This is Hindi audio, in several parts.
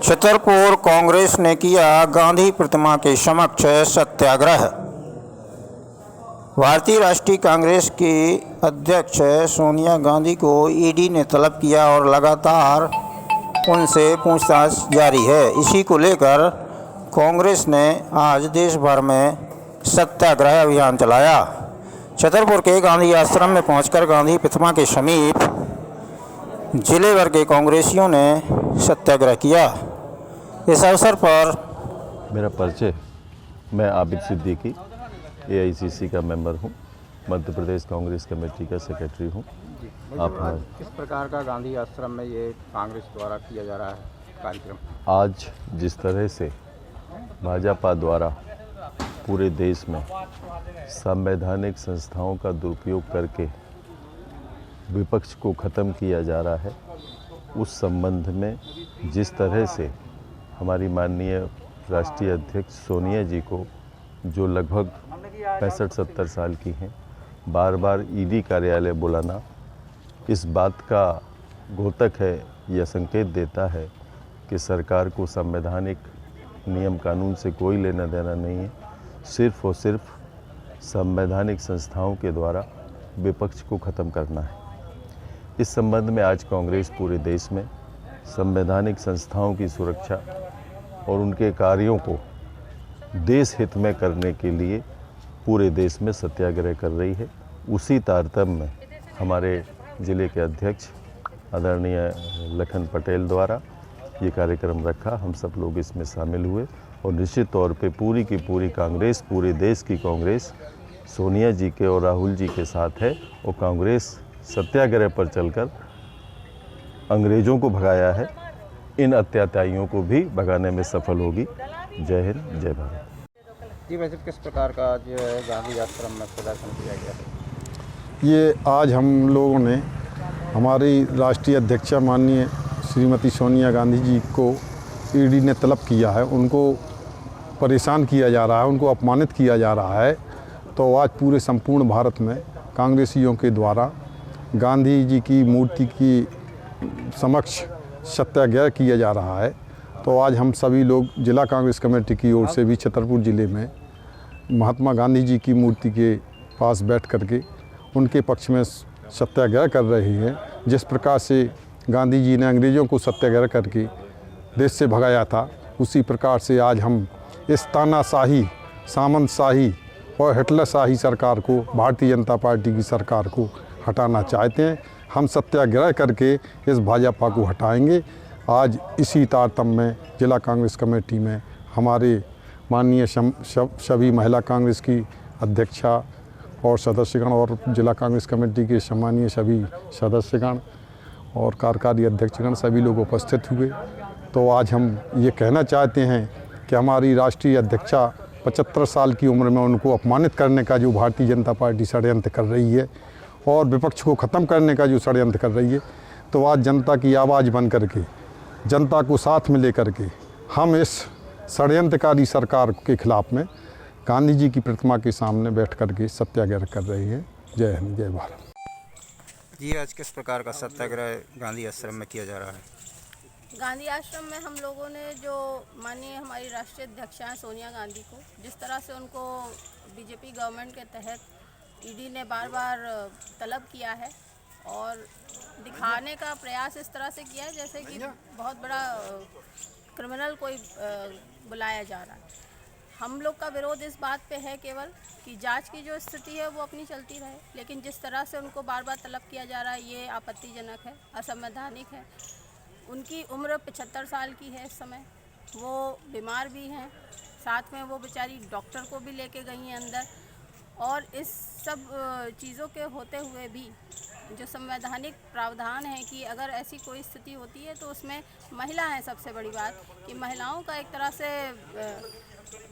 छतरपुर कांग्रेस ने किया गांधी प्रतिमा के समक्ष सत्याग्रह। भारतीय राष्ट्रीय कांग्रेस की अध्यक्ष सोनिया गांधी को ईडी ने तलब किया और लगातार उनसे पूछताछ जारी है। इसी को लेकर कांग्रेस ने आज देश भर में सत्याग्रह अभियान चलाया। छतरपुर के गांधी आश्रम में पहुंचकर गांधी प्रतिमा के समीप जिले भर के कांग्रेसियों ने सत्याग्रह किया। इस अवसर पर मेरा परिचय, मैं आबिद सिद्दीकी एआईसीसी का मेंबर हूं, मध्य प्रदेश कांग्रेस कमेटी का सेक्रेटरी हूं। आप किस प्रकार का गांधी आश्रम में ये कांग्रेस द्वारा किया जा रहा है कार्यक्रम? आज जिस तरह से भाजपा द्वारा पूरे देश में संवैधानिक संस्थाओं का दुरुपयोग करके विपक्ष को ख़त्म किया जा रहा है, उस संबंध में जिस तरह से हमारी माननीय राष्ट्रीय अध्यक्ष सोनिया जी को, जो लगभग 65-70 साल की हैं, बार बार ईडी कार्यालय बुलाना इस बात का द्योतक है या संकेत देता है कि सरकार को संवैधानिक नियम कानून से कोई लेना देना नहीं है। सिर्फ और सिर्फ संवैधानिक संस्थाओं के द्वारा विपक्ष को ख़त्म करना है। इस संबंध में आज कांग्रेस पूरे देश में संवैधानिक संस्थाओं की सुरक्षा और उनके कार्यों को देश हित में करने के लिए पूरे देश में सत्याग्रह कर रही है। उसी तारतम्य में हमारे ज़िले के अध्यक्ष आदरणीय लखन पटेल द्वारा ये कार्यक्रम रखा। हम सब लोग इसमें शामिल हुए और निश्चित तौर पे पूरी की पूरी कांग्रेस, पूरे देश की कांग्रेस सोनिया जी के और राहुल जी के साथ है और कांग्रेस सत्याग्रह पर चलकर अंग्रेज़ों को भगाया है, इन अत्याचारियों को भी भगाने में सफल होगी। जय हिंद, जय भारत। जी, वैसे किस प्रकार का जो है गांधी आश्रम में प्रदर्शन किया गया है? ये आज हम लोगों ने हमारी राष्ट्रीय अध्यक्षा माननीय श्रीमती सोनिया गांधी जी को ईडी ने तलब किया है, उनको परेशान किया जा रहा है, उनको अपमानित किया जा रहा है। तो आज पूरे संपूर्ण भारत में कांग्रेसियों के द्वारा गांधी जी की मूर्ति की समक्ष सत्याग्रह किया जा रहा है। तो आज हम सभी लोग जिला कांग्रेस कमेटी की ओर से भी छतरपुर ज़िले में महात्मा गांधी जी की मूर्ति के पास बैठ करके उनके पक्ष में सत्याग्रह कर रहे हैं। जिस प्रकार से गांधी जी ने अंग्रेज़ों को सत्याग्रह करके देश से भगाया था, उसी प्रकार से आज हम इस तानाशाही, सामंतशाही और हिटलरशाही सरकार को, भारतीय जनता पार्टी की सरकार को हटाना चाहते हैं। हम सत्याग्रह करके इस भाजपा को हटाएंगे। आज इसी तारतम्य में जिला कांग्रेस कमेटी में हमारे माननीय सभी महिला कांग्रेस की अध्यक्षा और सदस्यगण और जिला कांग्रेस कमेटी के सम्मानीय सभी सदस्यगण और कार्यकारी अध्यक्षगण सभी लोग उपस्थित हुए। तो आज हम ये कहना चाहते हैं कि हमारी राष्ट्रीय अध्यक्षा 75 साल की उम्र में उनको अपमानित करने का जो भारतीय जनता पार्टी षड्यंत्र कर रही है और विपक्ष को ख़त्म करने का जो षड्यंत्र कर रही है, तो आज जनता की आवाज़ बन करके, जनता को साथ में लेकर के हम इस षड्यंत्रकारी सरकार के खिलाफ में गांधी जी की प्रतिमा के सामने बैठ करके सत्याग्रह कर रहे हैं। जय हिंद, जय भारत। जी, आज किस प्रकार का सत्याग्रह गांधी आश्रम में किया जा रहा है? गांधी आश्रम में हम लोगों ने जो माननीय हमारी राष्ट्रीय अध्यक्षा हैं सोनिया गांधी को, जिस तरह से उनको बीजेपी गवर्नमेंट के तहत ईडी ने बार बार तलब किया है और दिखाने का प्रयास इस तरह से किया है जैसे कि बहुत बड़ा क्रिमिनल कोई बुलाया जा रहा है। हम लोग का विरोध इस बात पे है केवल कि जांच की जो स्थिति है वो अपनी चलती रहे, लेकिन जिस तरह से उनको बार बार तलब किया जा रहा है ये आपत्तिजनक है, असंवैधानिक है। उनकी उम्र 75 साल की है इस समय, वो बीमार भी हैं, साथ में वो बेचारी डॉक्टर को भी लेके गई हैं अंदर। और इस सब चीज़ों के होते हुए भी जो संवैधानिक प्रावधान है कि अगर ऐसी कोई स्थिति होती है तो उसमें महिला है, सबसे बड़ी बात कि महिलाओं का एक तरह से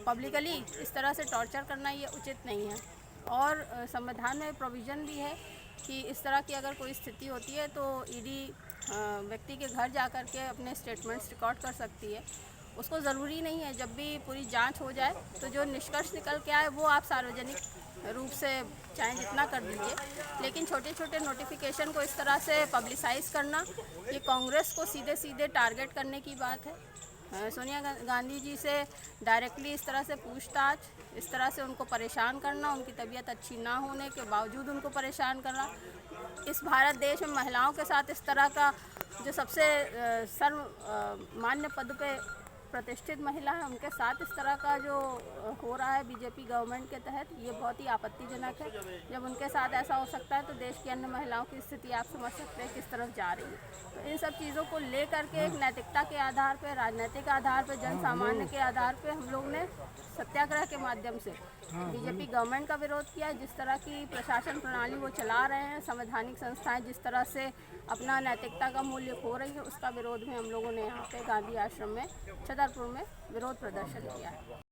पब्लिकली इस तरह से टॉर्चर करना ये उचित नहीं है। और संविधान में प्रोविज़न भी है कि इस तरह की अगर कोई स्थिति होती है तो ईडी व्यक्ति के घर जा कर के अपने स्टेटमेंट्स रिकॉर्ड कर सकती है। उसको ज़रूरी नहीं है जब भी पूरी जांच हो जाए तो जो निष्कर्ष निकल के आए वो आप सार्वजनिक रूप से चाहे जितना कर दीजिए, लेकिन छोटे छोटे नोटिफिकेशन को इस तरह से पब्लिसाइज़ करना, ये कांग्रेस को सीधे सीधे टारगेट करने की बात है। सोनिया गांधी जी से डायरेक्टली इस तरह से पूछताछ, इस तरह से उनको परेशान करना, उनकी तबीयत अच्छी ना होने के बावजूद उनको परेशान करना, इस भारत देश में महिलाओं के साथ इस तरह का जो सबसे सर्वमान्य पद पे प्रतिष्ठित महिला है उनके साथ इस तरह का जो हो रहा है बीजेपी गवर्नमेंट के तहत, ये बहुत ही आपत्तिजनक है। जब उनके साथ ऐसा हो सकता है तो देश की अन्य महिलाओं की स्थिति आप समझ सकते हैं किस तरफ जा रही है। तो इन सब चीज़ों को लेकर के एक नैतिकता के आधार पर, राजनीतिक आधार पर, जन सामान्य के आधार पर हम लोग ने सत्याग्रह के माध्यम से बीजेपी गवर्नमेंट का विरोध किया। जिस तरह की प्रशासन प्रणाली वो चला रहे हैं, संवैधानिक संस्थाएं जिस तरह से अपना नैतिकता का मूल्य खो रही है, उसका विरोध में हम लोगों ने यहाँ पे गांधी आश्रम में छतरपुर में विरोध प्रदर्शन किया है।